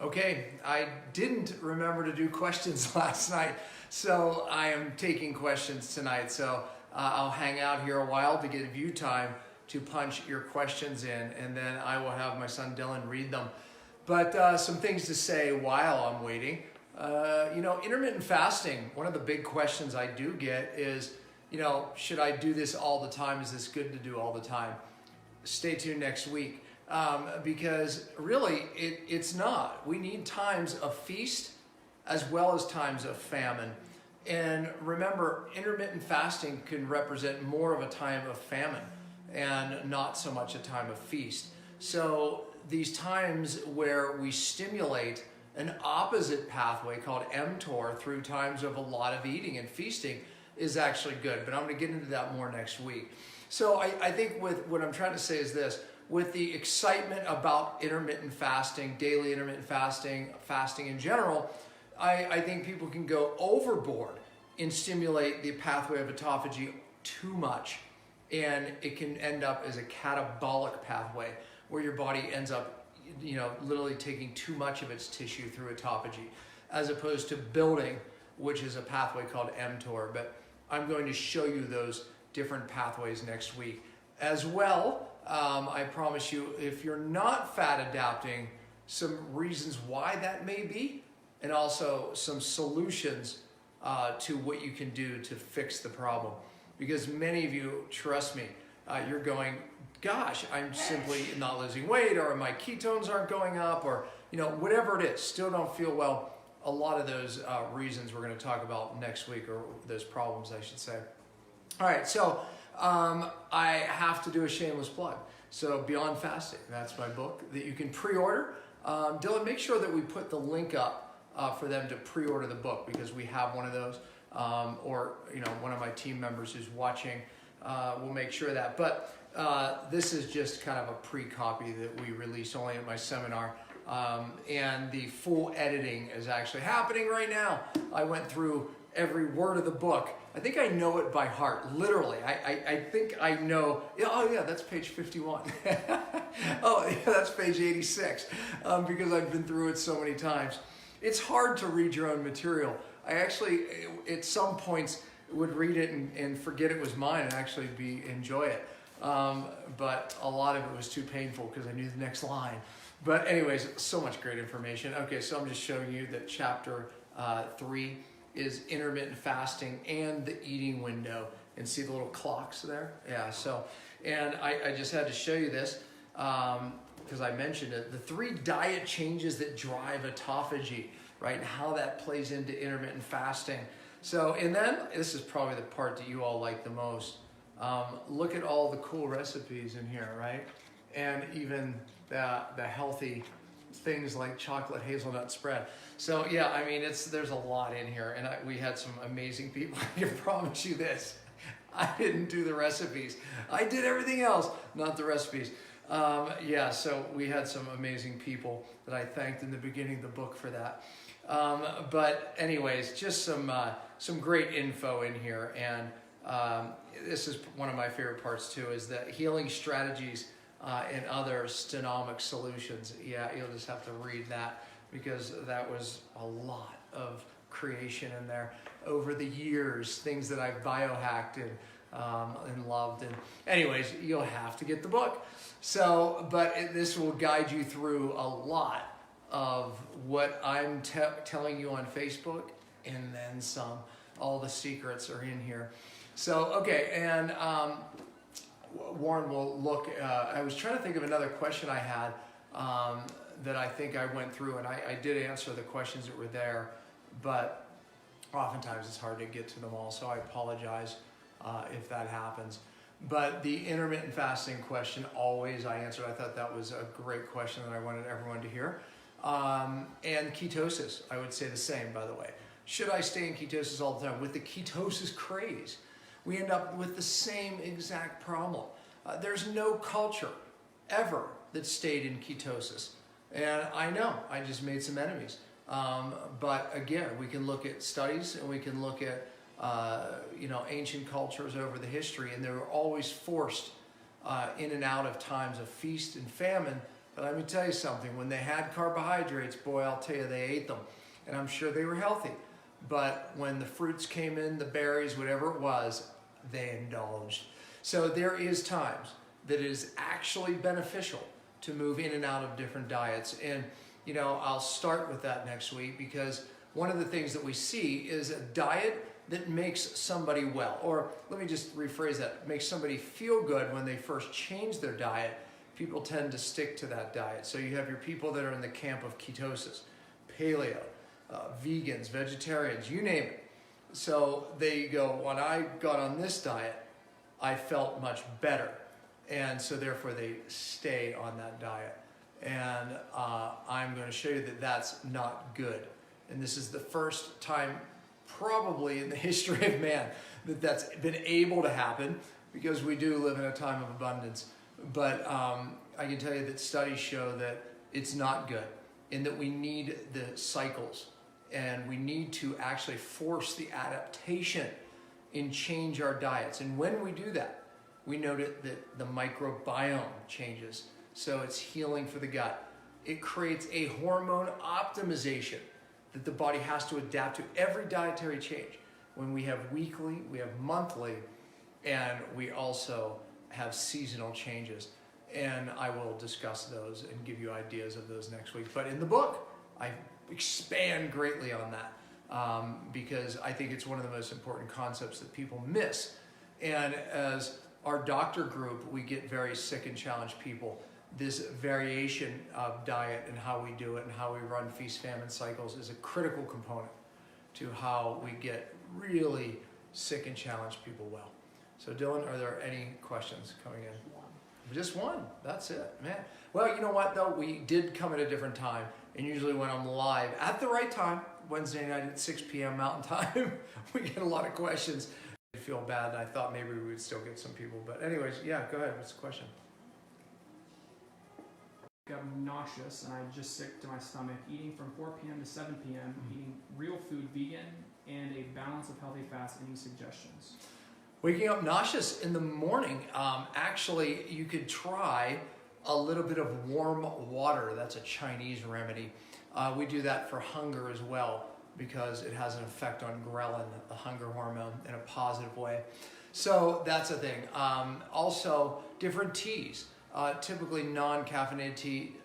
Okay, I didn't remember to do questions last night, so I am taking questions tonight. So I'll hang out here a while to give you time to punch your questions in, and then I will have my son Dylan read them. But some things to say while I'm waiting. Intermittent fasting, one of the big questions I do get is, should I do this all the time? Is this good to do all the time? Stay tuned next week. Because really it's not. We need times of feast as well as times of famine. And remember, intermittent fasting can represent more of a time of famine and not so much a time of feast. So these times where we stimulate an opposite pathway called mTOR through times of a lot of eating and feasting is actually good. But I'm going to get into that more next week. So I think what I'm trying to say is this. With the excitement about intermittent fasting, daily intermittent fasting, fasting in general, I think people can go overboard and stimulate the pathway of autophagy too much. And it can end up as a catabolic pathway where your body ends up, literally taking too much of its tissue through autophagy, as opposed to building, which is a pathway called mTOR. But I'm going to show you those different pathways next week. As well, I promise you, if you're not fat adapting, some reasons why that may be, and also some solutions to what you can do to fix the problem. Because many of you, trust me, you're going, gosh, I'm simply not losing weight, or my ketones aren't going up, or whatever it is, still don't feel well. A lot of those reasons we're going to talk about next week, or those problems, I should say. All right, so I have to do a shameless plug. So Beyond Fasting, that's my book that you can pre-order. Dylan, make sure that we put the link up for them to pre-order the book, because we have one of those. Or one of my team members who's watching will make sure of that. But this is just kind of a pre-copy that we released only at my seminar. And the full editing is actually happening right now. I went through every word of the book. I think I know it by heart, literally. I think I know, oh yeah, that's page 51. Oh yeah, that's page 86, because I've been through it so many times. It's hard to read your own material. I actually, at some points, would read it and forget it was mine and actually enjoy it. But a lot of it was too painful because I knew the next line. But anyways, so much great information. Okay, so I'm just showing you that chapter 3 is intermittent fasting and the eating window. And see the little clocks there? Yeah, so, and I just had to show you this because I mentioned it. The 3 diet changes that drive autophagy, right? And how that plays into intermittent fasting. So, and then, this is probably the part that you all like the most. Look at all the cool recipes in here, right? And even the healthy things like chocolate hazelnut spread. So yeah, I mean, there's a lot in here, and we had some amazing people. I can promise you this. I didn't do the recipes. I did everything else, not the recipes. So we had some amazing people that I thanked in the beginning of the book for that. But anyways, just some great info in here, and this is one of my favorite parts too, is the healing strategies and other stenomic solutions. Yeah, you'll just have to read that, because that was a lot of creation in there over the years, things that I've biohacked and loved. And anyways, you'll have to get the book. So, but this will guide you through a lot of what I'm telling you on Facebook, and then some. All the secrets are in here. So, okay, and Warren will look. I was trying to think of another question I had that I think I went through, and I did answer the questions that were there, but oftentimes it's hard to get to them all, so I apologize if that happens. But the intermittent fasting question, always I answered. I thought that was a great question that I wanted everyone to hear. And ketosis, I would say the same, by the way. Should I stay in ketosis all the time? With the ketosis craze, we end up with the same exact problem. There's no culture ever that stayed in ketosis. And I know, I just made some enemies. But again, we can look at studies, and we can look at ancient cultures over the history, and they were always forced in and out of times of feast and famine But let me tell you something, when they had carbohydrates, boy, I'll tell you, they ate them. And I'm sure they were healthy. But when the fruits came in, the berries, whatever it was, they indulged. So there is times that it is actually beneficial to move in and out of different diets. And, you know, I'll start with that next week, because one of the things that we see is a diet that makes somebody well, or let me just rephrase that, makes somebody feel good when they first change their diet. People tend to stick to that diet. So you have your people that are in the camp of ketosis, paleo, vegans, vegetarians, you name it. So they go, when I got on this diet, I felt much better. And so therefore they stay on that diet. And I'm going to show you that that's not good. And this is the first time probably in the history of man that that's been able to happen, because we do live in a time of abundance. But I can tell you that studies show that it's not good, and that we need the cycles, and we need to actually force the adaptation and change our diets. And when we do that, we note that the microbiome changes. So it's healing for the gut. It creates a hormone optimization that the body has to adapt to every dietary change. When we have weekly, we have monthly, and we also have seasonal changes. And I will discuss those and give you ideas of those next week. But in the book, I expand greatly on that, because I think it's one of the most important concepts that people miss. And as our doctor group, we get very sick and challenged people. This variation of diet and how we do it and how we run feast-famine cycles is a critical component to how we get really sick and challenged people well. So Dylan, are there any questions coming in? Just one. That's it, man. Well, you know what though? We did come at a different time, and usually when I'm live at the right time, Wednesday night at 6 p.m. Mountain Time, we get a lot of questions. I feel bad, and I thought maybe we would still get some people. But anyways, yeah, go ahead. What's the question? I'm nauseous and I'm just sick to my stomach. Eating from 4 p.m. to 7 p.m. Eating real food, vegan, and a balance of healthy fats. Any suggestions? Waking up nauseous in the morning, actually you could try a little bit of warm water. That's a Chinese remedy. We do that for hunger as well, because it has an effect on ghrelin, the hunger hormone, in a positive way. So that's a thing. Also, different teas. Typically non-caffeinated tea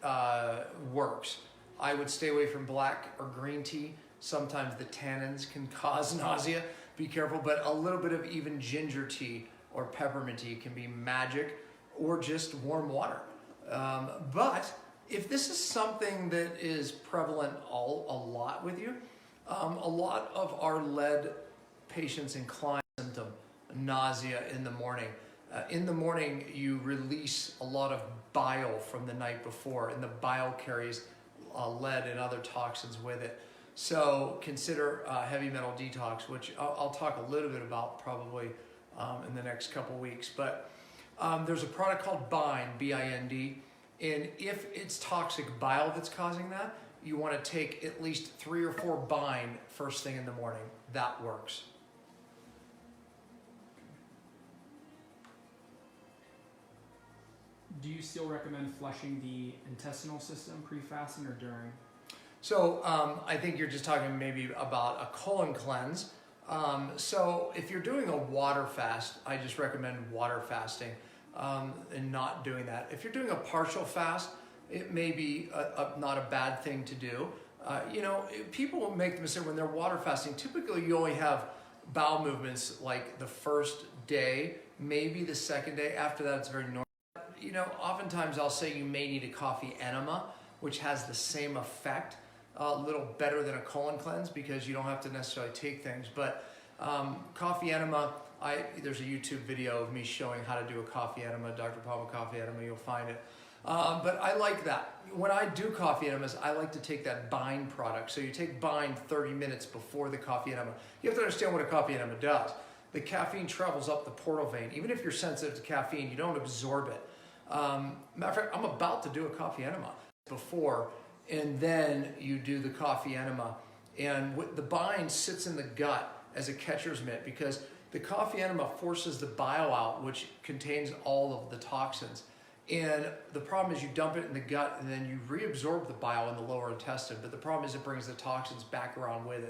works. I would stay away from black or green tea. Sometimes the tannins can cause nausea. Be careful, but a little bit of even ginger tea or peppermint tea can be magic, or just warm water. But if this is something that is prevalent a lot with you, a lot of our lead patients incline symptom, nausea in the morning. In the morning, you release a lot of bile from the night before, and the bile carries lead and other toxins with it. So consider heavy metal detox, which I'll talk a little bit about probably in the next couple weeks. But there's a product called Bind, B-I-N-D, and if it's toxic bile that's causing that, you want to take at least 3 or 4 Bind first thing in the morning. That works. Do you still recommend flushing the intestinal system pre-fasting or during? So I think you're just talking maybe about a colon cleanse. So if you're doing a water fast, I just recommend water fasting and not doing that. If you're doing a partial fast, it may be not a bad thing to do. You know, people will make the mistake when they're water fasting. Typically, you only have bowel movements like the first day, maybe the second day. After that, it's very normal. You know, oftentimes I'll say you may need a coffee enema, which has the same effect, a little better than a colon cleanse, because you don't have to necessarily take things. But coffee enema, there's a YouTube video of me showing how to do a coffee enema, Dr. Pablo coffee enema, you'll find it. But I like that. When I do coffee enemas, I like to take that Bind product. So you take Bind 30 minutes before the coffee enema. You have to understand what a coffee enema does. The caffeine travels up the portal vein. Even if you're sensitive to caffeine, you don't absorb it. Matter of fact, I'm about to do a coffee enema before, and then you do the coffee enema. And the Bind sits in the gut as a catcher's mitt, because the coffee enema forces the bile out, which contains all of the toxins. And the problem is you dump it in the gut and then you reabsorb the bile in the lower intestine. But the problem is it brings the toxins back around with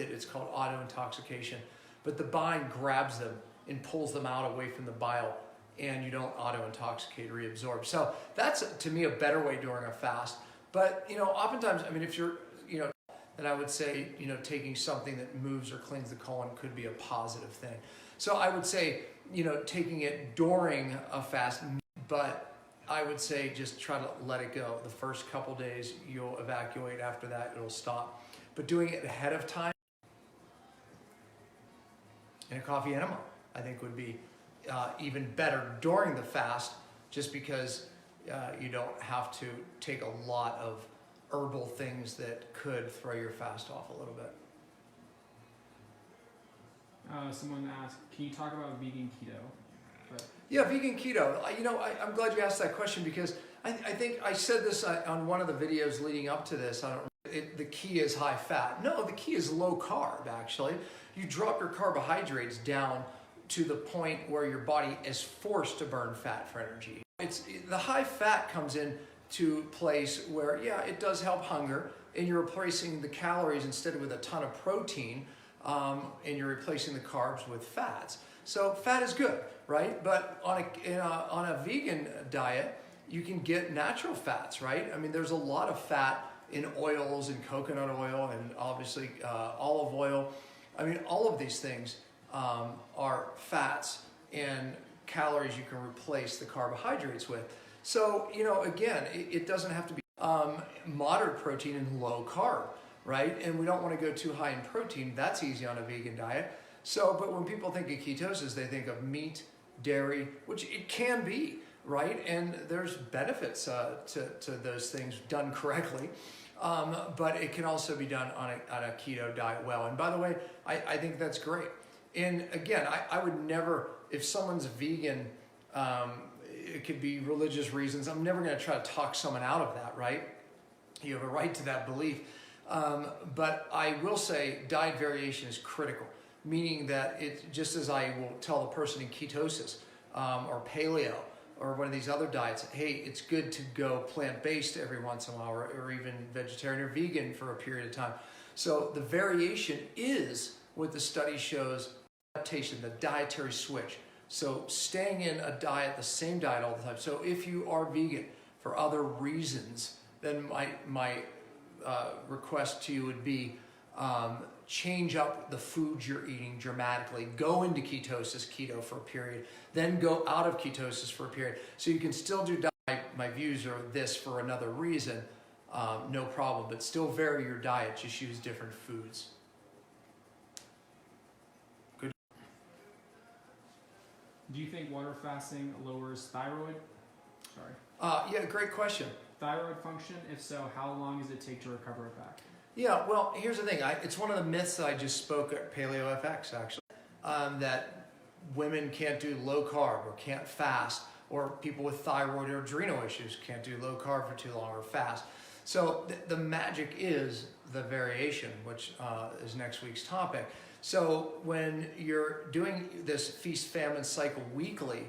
it. It's called auto-intoxication. But the bile grabs them and pulls them out away from the bile, and you don't auto-intoxicate, reabsorb. So that's, to me, a better way during a fast. But, oftentimes, if you're, then I would say, taking something that moves or cleans the colon could be a positive thing. So I would say, taking it during a fast, but I would say just try to let it go. The first couple days, you'll evacuate. After that, it'll stop. But doing it ahead of time, and a coffee enema, I think would be even better during the fast, just because you don't have to take a lot of herbal things that could throw your fast off a little bit. Someone asked, can you talk about vegan keto? Yeah, vegan keto. I'm glad you asked that question, because I think I said this on one of the videos leading up to this. The key is high fat. No, the key is low carb, actually. You drop your carbohydrates down to the point where your body is forced to burn fat for energy. The high fat comes in to place where, yeah, it does help hunger, and you're replacing the calories instead with a ton of protein, and you're replacing the carbs with fats. So fat is good, right? But on a vegan diet, you can get natural fats, right? There's a lot of fat in oils and coconut oil and obviously olive oil. All of these things are fats and calories you can replace the carbohydrates with. So, again, it doesn't have to be moderate protein and low carb, right? And we don't want to go too high in protein. That's easy on a vegan diet. So, but when people think of ketosis, they think of meat, dairy, which it can be, right? And there's benefits to those things done correctly. But it can also be done on a keto diet well. And by the way, I think that's great. And again, I would never, if someone's vegan, it could be religious reasons. I'm never going to try to talk someone out of that, right? You have a right to that belief. But I will say diet variation is critical, meaning that it, just as I will tell a person in ketosis or paleo or one of these other diets, hey, it's good to go plant-based every once in a while, or even vegetarian or vegan for a period of time. So the variation is what the study shows, adaptation, the dietary switch. So staying in a diet, the same diet all the time. So if you are vegan for other reasons, then my request to you would be change up the foods you're eating dramatically. Go into ketosis, keto for a period, then go out of ketosis for a period. So you can still do diet. My views are this for another reason, no problem, but still vary your diet, just use different foods. Good. Do you think water fasting lowers thyroid? Yeah, great question. Thyroid function? If so, how long does it take to recover it back? Yeah, well, here's the thing. It's one of the myths that I just spoke at Paleo FX, actually, that women can't do low carb or can't fast, or people with thyroid or adrenal issues can't do low carb for too long or fast. So the magic is the variation, which is next week's topic. So when you're doing this feast-famine cycle weekly,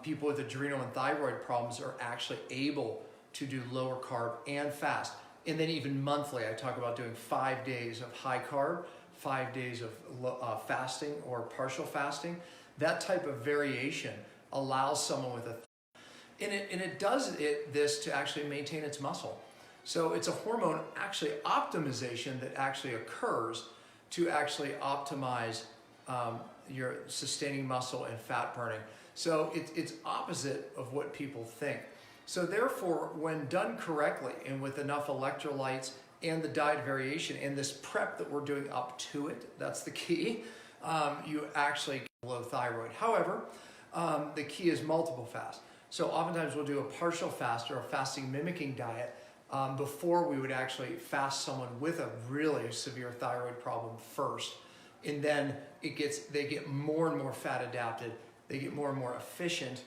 people with adrenal and thyroid problems are actually able to do lower carb and fast. And then even monthly, I talk about doing 5 days of high carb, 5 days of fasting or partial fasting. That type of variation allows someone with and it does this to actually maintain its muscle. So it's a hormone actually optimization that actually occurs to actually optimize your sustaining muscle and fat burning. So it's opposite of what people think. So therefore, when done correctly and with enough electrolytes and the diet variation and this prep that we're doing up to it, that's the key, you actually get low thyroid. However, the key is multiple fast. So oftentimes we'll do a partial fast or a fasting mimicking diet before we would actually fast someone with a really severe thyroid problem first. And then they get more and more fat adapted, they get more and more efficient,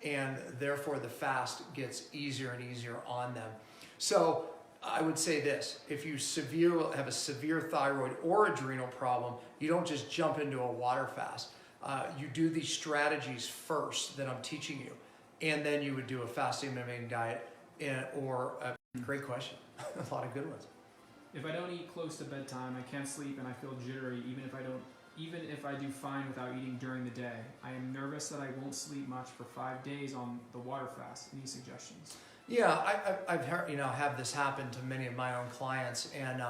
and therefore the fast gets easier and easier on them. So I would say this, if you have a severe thyroid or adrenal problem, you don't just jump into a water fast. You do these strategies first that I'm teaching you. and then you would do a fasting mimicking diet, or a great question, a lot of good ones. If I don't eat close to bedtime, I can't sleep and I feel jittery even if I do fine without eating during the day. I am nervous that I won't sleep much for 5 days on the water fast. Any suggestions? Yeah, I've heard, have this happen to many of my own clients, and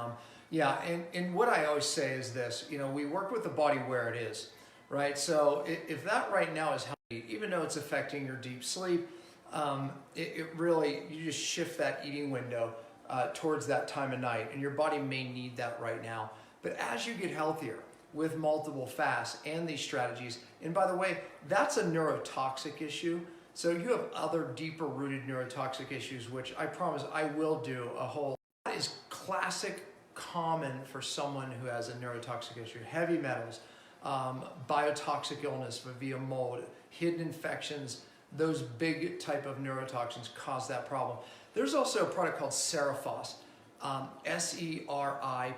and what I always say is this: we work with the body where it is, right? So if that right now is healthy, even though it's affecting your deep sleep, it really, you just shift that eating window towards that time of night, and your body may need that right now. But as you get healthier with multiple fasts and these strategies, and by the way, that's a neurotoxic issue. So you have other deeper rooted neurotoxic issues, which I promise I will do a whole. That is classic common for someone who has a neurotoxic issue. Heavy metals, biotoxic illness via mold, hidden infections, those big type of neurotoxins cause that problem. There's also a product called Serifos, Seripos,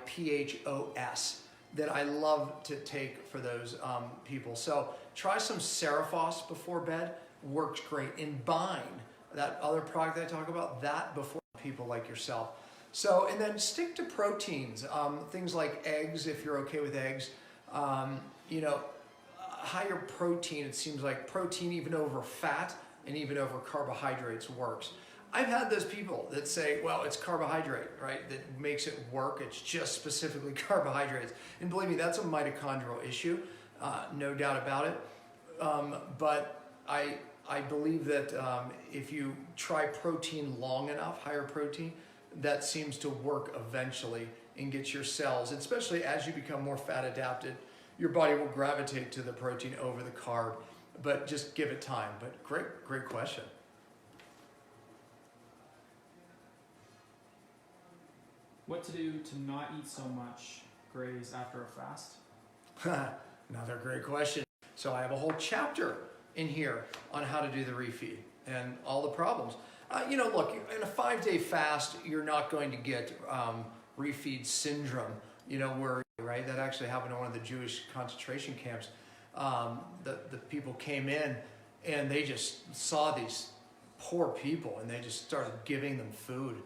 that I love to take for those people. So try some Serifos before bed. Works great. And Bind, that other product that I talk about, that before people like yourself. So, and then stick to proteins, things like eggs, if you're okay with eggs. Higher protein, it seems like protein even over fat and even over carbohydrates works. I've had those people that say, well, it's carbohydrate, right, that makes it work. It's just specifically carbohydrates. And believe me, that's a mitochondrial issue, no doubt about it. But I believe that if you try protein long enough, higher protein, that seems to work eventually and get your cells, especially as you become more fat adapted, your body will gravitate to the protein over the carb, but just give it time. But great question. What to do to not eat so much graze after a fast? Another great question. So I have a whole chapter in here on how to do the refeed and all the problems. Look, in a 5-day fast, you're not going to get refeed syndrome, where, right? That actually happened in one of the Jewish concentration camps. The people came in and they just saw these poor people and they just started giving them food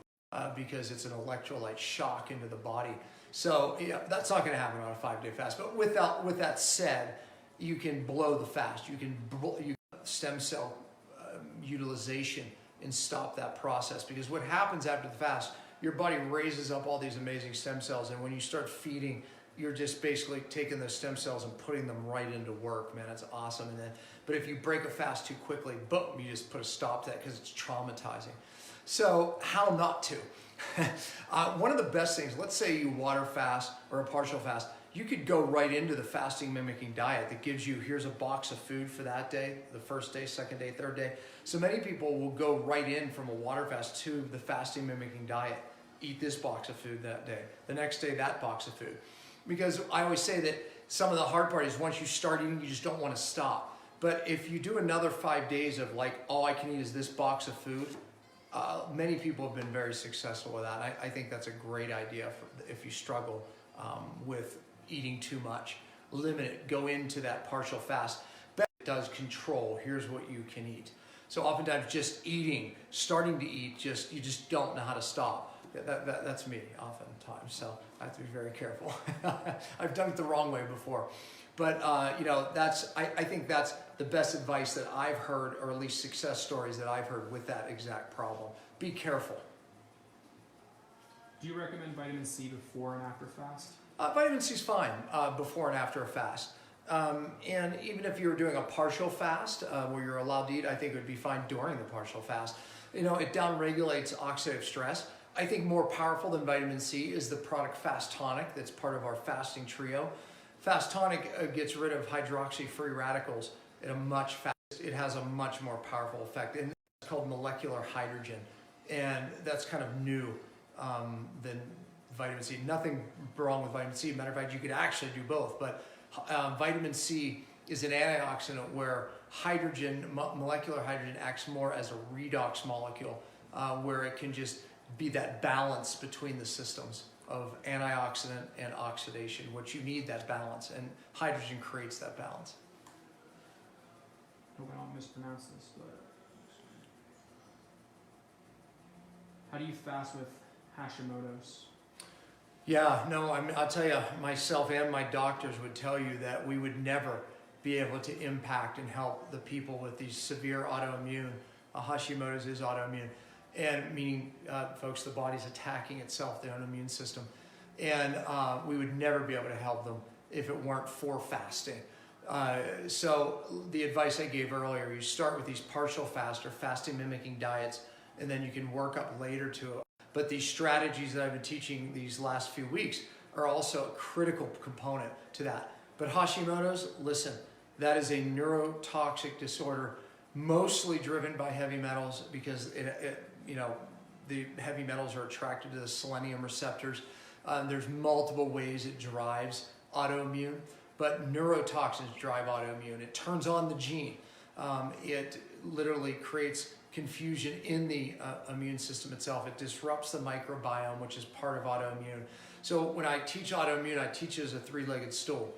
because it's an electrolyte shock into the body. So that's not going to happen on a 5-day fast. But with that said, you can blow the fast. You can stem cell utilization and stop that process, because what happens after the fast, your body raises up all these amazing stem cells, and when you start feeding, you're just basically taking those stem cells and putting them right into work. Man, that's awesome. But if you break a fast too quickly, boom, you just put a stop to that because it's traumatizing. So how not to? One of the best things, let's say you water fast or a partial fast, you could go right into the fasting mimicking diet that gives you, here's a box of food for that day, the first day, second day, third day. So many people will go right in from a water fast to the fasting mimicking diet, eat this box of food that day, the next day that box of food. Because I always say that some of the hard part is once you start eating, you just don't want to stop. But if you do another 5 days of like, all I can eat is this box of food, many people have been very successful with that. I think that's a great idea if you struggle with eating too much. Limit it, go into that partial fast. But it does control, here's what you can eat. So oftentimes just eating, starting to eat, you just don't know how to stop. That's me oftentimes, so I have to be very careful. I've done it the wrong way before. But I think that's the best advice that I've heard, or at least success stories that I've heard with that exact problem. Be careful. Do you recommend vitamin C before and after fast? Vitamin C is fine before and after a fast. And even if you're doing a partial fast where you're allowed to eat, I think it would be fine during the partial fast. It downregulates oxidative stress. I think more powerful than vitamin C is the product Fast Tonic that's part of our fasting trio. Fast Tonic gets rid of hydroxy-free radicals at a much faster. It has a much more powerful effect, and it's called molecular hydrogen, and that's kind of new than vitamin C. Nothing wrong with vitamin C. Matter of fact, you could actually do both, but vitamin C is an antioxidant where molecular hydrogen acts more as a redox molecule, where it can just be that balance between the systems of antioxidant and oxidation, which you need that balance, and hydrogen creates that balance. I hope I don't mispronounce this, but How do you fast with Hashimoto's? Yeah, no, I'll tell you, myself and my doctors would tell you that we would never be able to impact and help the people with these severe autoimmune. Hashimoto's is autoimmune, and meaning, folks, the body's attacking itself, their own immune system. And we would never be able to help them if it weren't for fasting. So the advice I gave earlier, you start with these partial fast or fasting mimicking diets, and then you can work up later to it. But these strategies that I've been teaching these last few weeks are also a critical component to that. But Hashimoto's, listen, that is a neurotoxic disorder, mostly driven by heavy metals, because the heavy metals are attracted to the selenium receptors. There's multiple ways it drives autoimmune, but neurotoxins drive autoimmune. It turns on the gene. It literally creates confusion in the immune system itself. It disrupts the microbiome, which is part of autoimmune. So when I teach autoimmune, I teach it as a three-legged stool.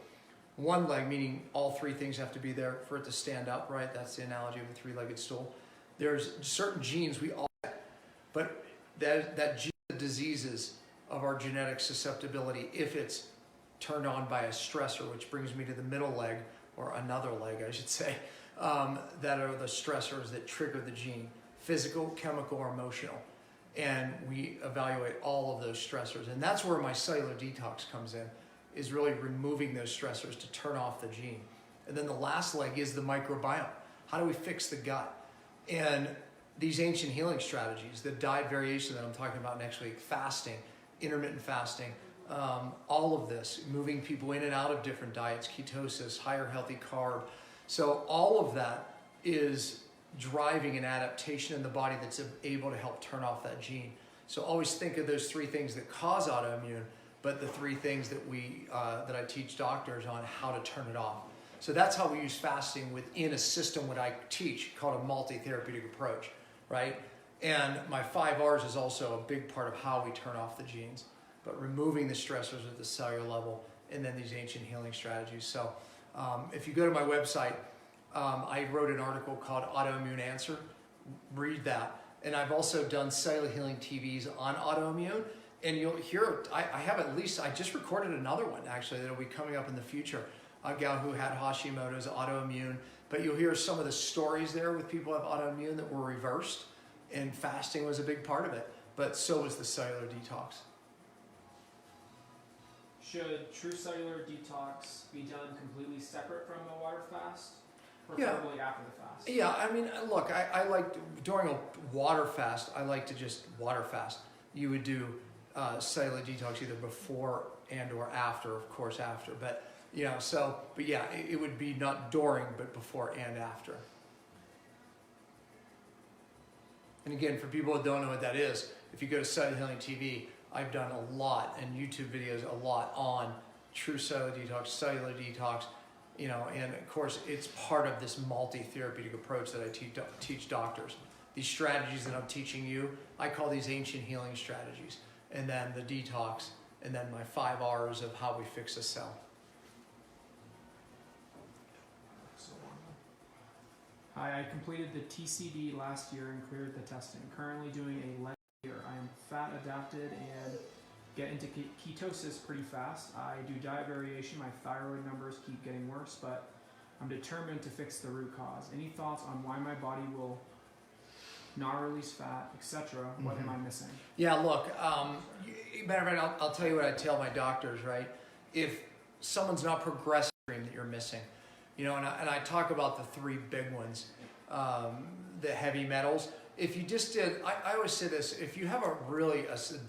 One leg, meaning all three things have to be there for it to stand up, right? That's the analogy of a three-legged stool. There's certain genes we all have, but that gene diseases of our genetic susceptibility, if it's turned on by a stressor, which brings me to the middle leg, or another leg, I should say, that are the stressors that trigger the gene, physical, chemical, or emotional. And we evaluate all of those stressors. And that's where my cellular detox comes in, is really removing those stressors to turn off the gene. And then the last leg is the microbiome. How do we fix the gut? And these ancient healing strategies, the diet variation that I'm talking about next week, fasting, intermittent fasting, all of this, moving people in and out of different diets, ketosis, higher healthy carb. So all of that is driving an adaptation in the body that's able to help turn off that gene. So always think of those three things that cause autoimmune, but the three things that that I teach doctors on how to turn it off. So that's how we use fasting within a system what I teach called a multi-therapeutic approach, right? And my 5 R's is also a big part of how we turn off the genes, but removing the stressors at the cellular level, and then these ancient healing strategies. So if you go to my website, I wrote an article called Autoimmune Answer. Read that. And I've also done cellular healing TVs on autoimmune. And you'll hear, I just recorded another one actually that'll be coming up in the future. A gal who had Hashimoto's, autoimmune. But you'll hear some of the stories there with people who have autoimmune that were reversed. And fasting was a big part of it. But so was the cellular detox. Should true cellular detox be done completely separate from the water fast? Preferably after the fast? Yeah, I mean, look, I like, during a water fast, I like to just water fast. You would do cellular detox either before and or after, of course after. But, it would be not during, but before and after. And again, for people who don't know what that is, if you go to Cellular Healing TV, I've done a lot, and YouTube videos a lot on true cellular detox, and of course it's part of this multi-therapeutic approach that I teach doctors. These strategies that I'm teaching you, I call these ancient healing strategies, and then the detox, and then my 5 R's of how we fix a cell. Hi, I completed the TCD last year and cleared the testing. Currently doing a leg year. I am fat adapted and get into ketosis pretty fast. I do diet variation. My thyroid numbers keep getting worse, but I'm determined to fix the root cause. Any thoughts on why my body will not release fat, etc.? What am I missing? Yeah, look, matter of fact, I'll tell you what I tell my doctors, right? If someone's not progressing that you're missing, and I talk about the 3 big ones, the heavy metals. If you just did, I always say this, if you have a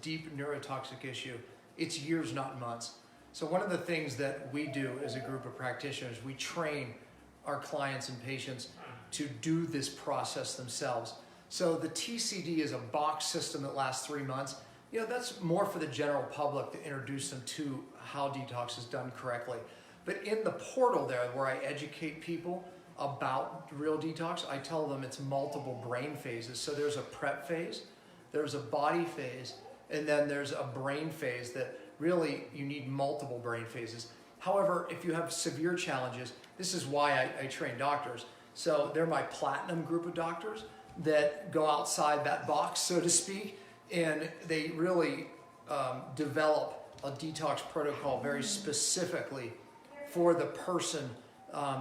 deep neurotoxic issue, it's years, not months. So one of the things that we do as a group of practitioners, we train our clients and patients to do this process themselves. So the TCD is a box system that lasts 3 months. That's more for the general public to introduce them to how detox is done correctly. But in the portal there, where I educate people about real detox, I tell them it's multiple brain phases. So there's a prep phase, there's a body phase, and then there's a brain phase that really you need multiple brain phases. However, if you have severe challenges, this is why I train doctors. So they're my platinum group of doctors that go outside that box, so to speak, And they really develop a detox protocol very specifically for the person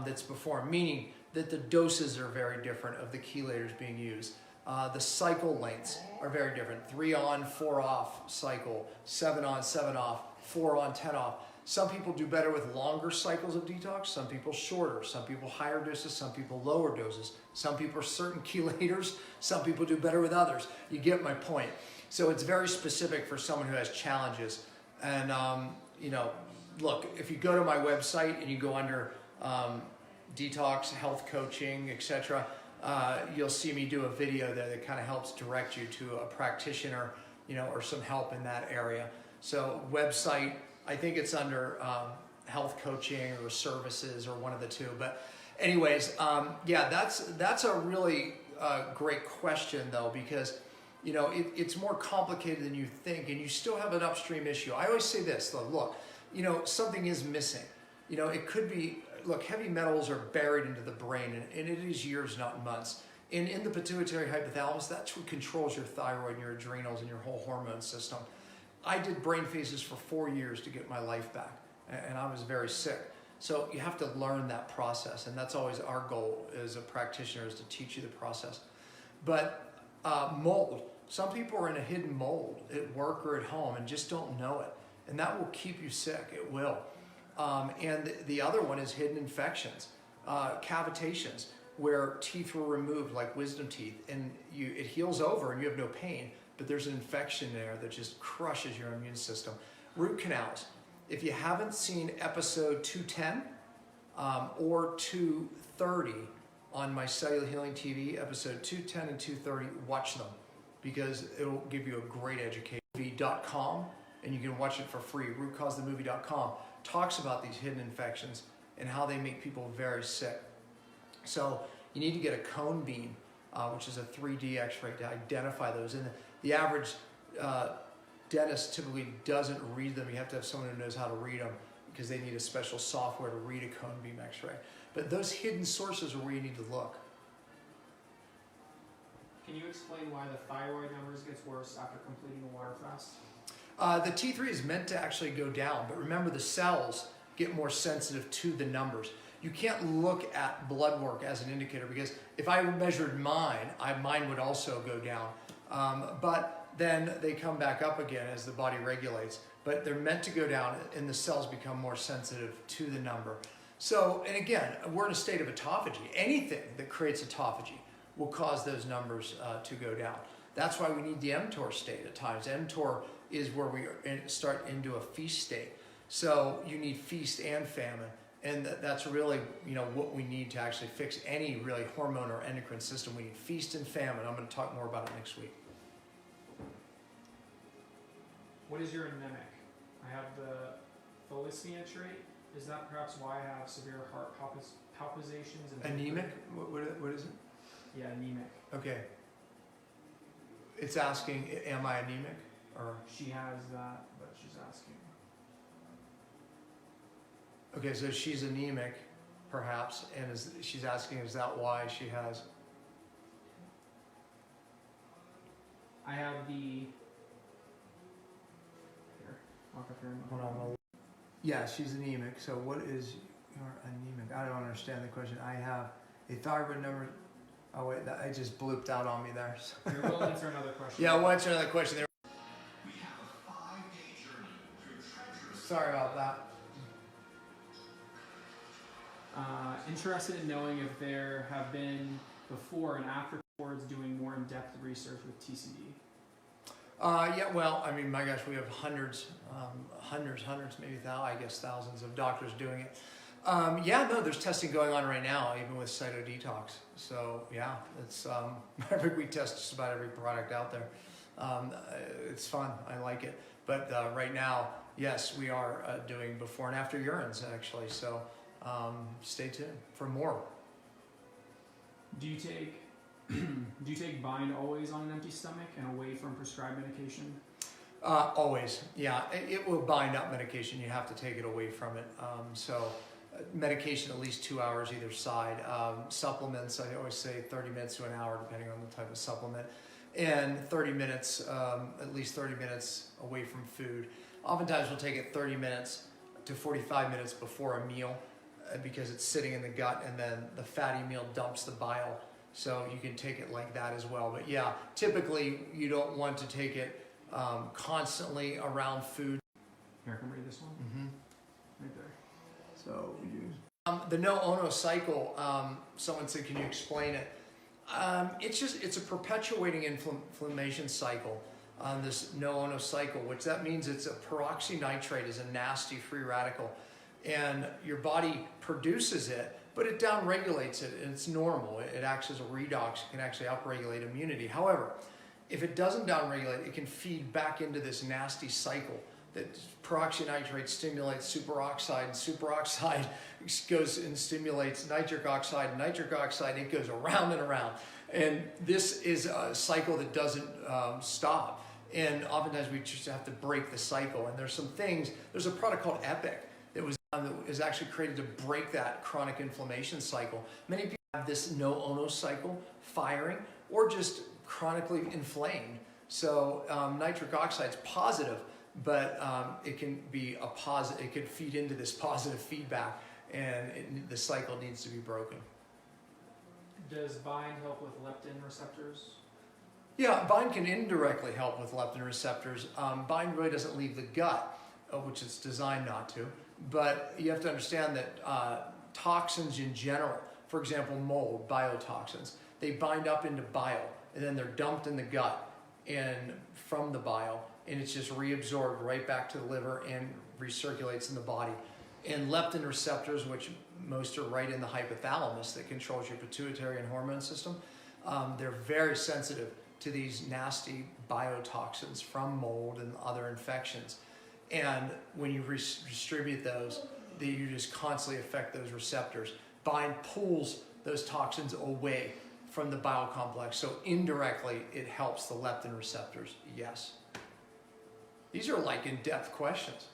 that's performed, meaning that the doses are very different of the chelators being used. The cycle lengths are very different. 3 on, 4 off cycle, 7 on, 7 off, 4 on, 10 off. Some people do better with longer cycles of detox, some people shorter, some people higher doses, some people lower doses. Some people are certain chelators, some people do better with others. You get my point. So it's very specific for someone who has challenges. And, you know, look, if you go to my website and you go under detox, health coaching, etc., you'll see me do a video there that kind of helps direct you to a practitioner, you know, or some help in that area. So website, I think it's under health coaching or services or one of the two. But anyways, yeah, that's a really great question though, because you know it's more complicated than you think, and you still have an upstream issue. I always say this though, look, you know, something is missing. You know, it could be, look, heavy metals are buried into the brain, and it is years, not months. And in the pituitary hypothalamus, that's what controls your thyroid and your adrenals and your whole hormone system. I did brain phases for 4 years to get my life back, and I was very sick. So you have to learn that process, and that's always our goal as a practitioner, is to teach you the process. But mold, some people are in a hidden mold at work or at home and just don't know it, and that will keep you sick. It will. And the other one is hidden infections, cavitations, where teeth were removed like wisdom teeth, and it heals over and you have no pain, but there's an infection there that just crushes your immune system. Root canals. If you haven't seen episode 210 or 230 on my Cellular Healing TV, episode 210 and 230, watch them, because it'll give you a great education. Movie.com, and you can watch it for free. RootCauseTheMovie.com talks about these hidden infections and how they make people very sick. So you need to get a cone beam, which is a 3D x-ray, to identify those. And the average dentist typically doesn't read them. You have to have someone who knows how to read them, because they need a special software to read a cone beam x-ray. But those hidden sources are where you need to look. Can you explain why the thyroid numbers gets worse after completing a water fast? The T3 is meant to actually go down, but remember, the cells get more sensitive to the numbers. You can't look at blood work as an indicator, because if I measured mine, mine would also go down. But then they come back up again as the body regulates. But they're meant to go down, and the cells become more sensitive to the number. So, and again, we're in a state of autophagy. Anything that creates autophagy will cause those numbers to go down. That's why we need the mTOR state at times. mTOR is where we start into a feast state. So you need feast and famine. And that's really, you know, what we need to actually fix any really hormone or endocrine system. We need feast and famine. I'm going to talk more about it next week. What is your anemic? I have the thalassemia trait. Is that perhaps why I have severe heart palpitations? And Anemic? What is it? Yeah, anemic. Okay. It's asking, am I anemic? Or She has that, but she's asking. okay, so she's anemic, perhaps, and she's asking, is that why she has? I have the. Here, walk up here. Hold on. Yeah, she's anemic. So what is your anemic? I don't understand the question. I have a thyroid number. Oh wait, it just blooped out on me there. We'll answer another question. Yeah, we'll answer another question there. Sorry about that. Interested in knowing if there have been before and after boards doing more in-depth research with TCD. Yeah, well, I mean, my gosh, we have hundreds, maybe thousands of doctors doing it. Yeah, no, there's testing going on right now, even with cytodetox. So yeah, it's we test just about every product out there. It's fun. I like it. But right now, yes, we are doing before and after urines actually. So stay tuned for more. Do you take Bind always on an empty stomach and away from prescribed medication? Always, yeah. It will bind up medication. You have to take it away from it. Medication at least 2 hours either side. Supplements, I always say 30 minutes to an hour, depending on the type of supplement. and 30 minutes, at least 30 minutes away from food. Oftentimes we'll take it 30 minutes to 45 minutes before a meal because it's sitting in the gut, and then the fatty meal dumps the bile. So you can take it like that as well. But yeah, typically you don't want to take it constantly around food. Here, I can read this one. Mm-hmm. Right there. So the no-ono cycle, someone said, can you explain it? It's a perpetuating inflammation cycle on this no-ono cycle, which that means it's a peroxynitrate is a nasty free radical, and your body produces it, but it downregulates it, and it's normal. It acts as a redox. It can actually upregulate immunity. However, if it doesn't downregulate, it can feed back into this nasty cycle that peroxynitrate stimulates superoxide, and superoxide goes and stimulates nitric oxide, and nitric oxide, it goes around and around. And this is a cycle that doesn't stop. And oftentimes we just have to break the cycle. And there's some things, there's a product called Epic that is actually created to break that chronic inflammation cycle. Many people have this no-ono cycle firing, or just chronically inflamed. So nitric oxide is positive, but it can be a positive. It could feed into this positive feedback, and the cycle needs to be broken. Does bind help with leptin receptors? Yeah, bind can indirectly help with leptin receptors. Bind really doesn't leave the gut, which it's designed not to. But you have to understand that toxins in general, for example, mold, biotoxins, they bind up into bile, and then they're dumped in the gut and from the bile, and it's just reabsorbed right back to the liver and recirculates in the body. And leptin receptors, which most are right in the hypothalamus that controls your pituitary and hormone system, they're very sensitive to these nasty biotoxins from mold and other infections. And when you distribute those, you just constantly affect those receptors. Bind pulls those toxins away from the bile complex. So indirectly, it helps the leptin receptors, yes. These are like in-depth questions.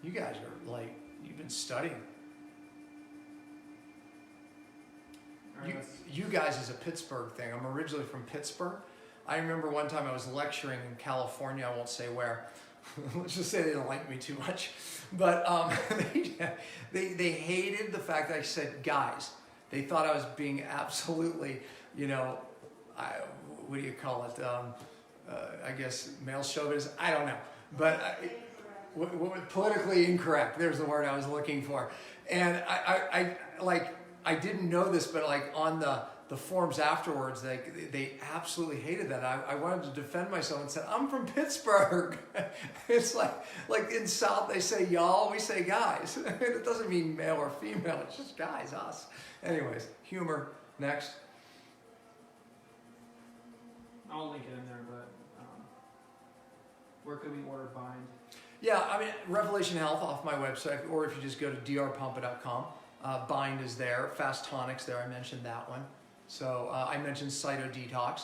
You guys are like, you've been studying. You guys is a Pittsburgh thing. I'm originally from Pittsburgh. I remember one time I was lecturing in California, I won't say where. Let's just say they don't like me too much. But they hated the fact that I said guys. They thought I was being absolutely, what do you call it? I guess male chauvinist. I don't know. But politically incorrect. There's the word I was looking for. And I didn't know this, but like on the forums afterwards, they absolutely hated that. I wanted to defend myself and said, I'm from Pittsburgh. It's like in South, they say y'all, we say guys. It doesn't mean male or female, it's just guys, us. Anyways, humor, next. I'll link it in there, but where could we order bind? Yeah, I mean, Revelation Health off my website, or if you just go to drpampa.com, Bind is there, Fast Tonics there, I mentioned that one. So I mentioned Cyto Detox.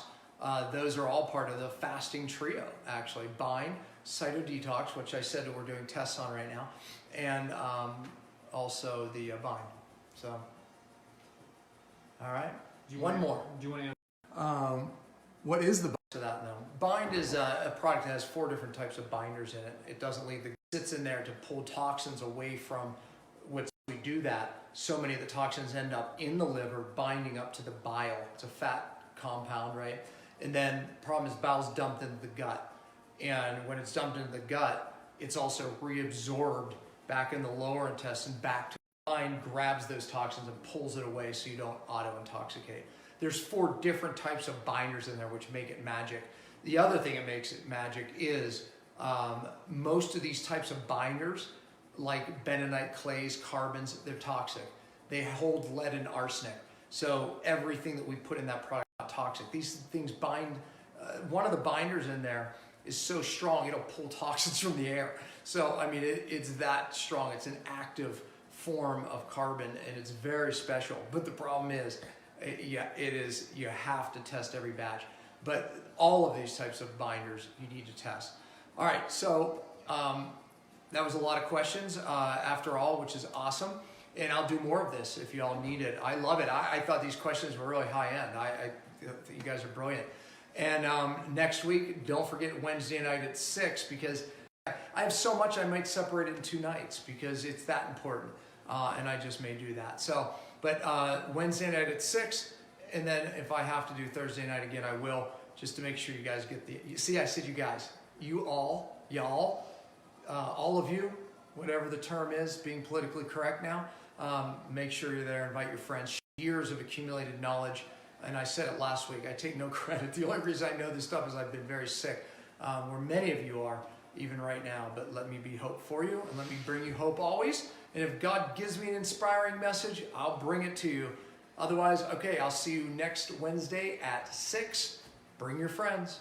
Those are all part of the fasting trio, actually. Bind, Cyto Detox, which I said that we're doing tests on right now, and also the Bind. So, all right. One more. Do you want to what is the Bind? To that now. Bind is a product that has 4 different types of binders in it. It doesn't leave it sits in there to pull toxins away from what we do that. So many of the toxins end up in the liver, binding up to the bile. It's a fat compound, right? And then the problem is bile's dumped into the gut. And when it's dumped into the gut, it's also reabsorbed back in the lower intestine, back to the bind, grabs those toxins and pulls it away so you don't auto-intoxicate. There's 4 different types of binders in there which make it magic. The other thing that makes it magic is most of these types of binders, like bentonite clays, carbons, they're toxic. They hold lead and arsenic. So everything that we put in that product is toxic. These things bind, one of the binders in there is so strong, it'll pull toxins from the air. So, I mean, it's that strong. It's an active form of carbon, and it's very special. But the problem is, you have to test every batch. But all of these types of binders, you need to test. All right, so that was a lot of questions after all, which is awesome. And I'll do more of this if you all need it. I love it. I thought these questions were really high end. You guys are brilliant. And next week, don't forget Wednesday night at 6, because I have so much I might separate it in 2 nights because it's that important. And I just may do that. So, but Wednesday night at 6, and then if I have to do Thursday night again, I will, just to make sure you guys get you see, I said you guys, you all, y'all, all of you, whatever the term is, being politically correct now, make sure you're there, invite your friends. Years of accumulated knowledge, and I said it last week, I take no credit. The only reason I know this stuff is I've been very sick, where many of you are, even right now. But let me be hope for you, and let me bring you hope always. And if God gives me an inspiring message, I'll bring it to you. Otherwise, okay, I'll see you next Wednesday at 6. Bring your friends.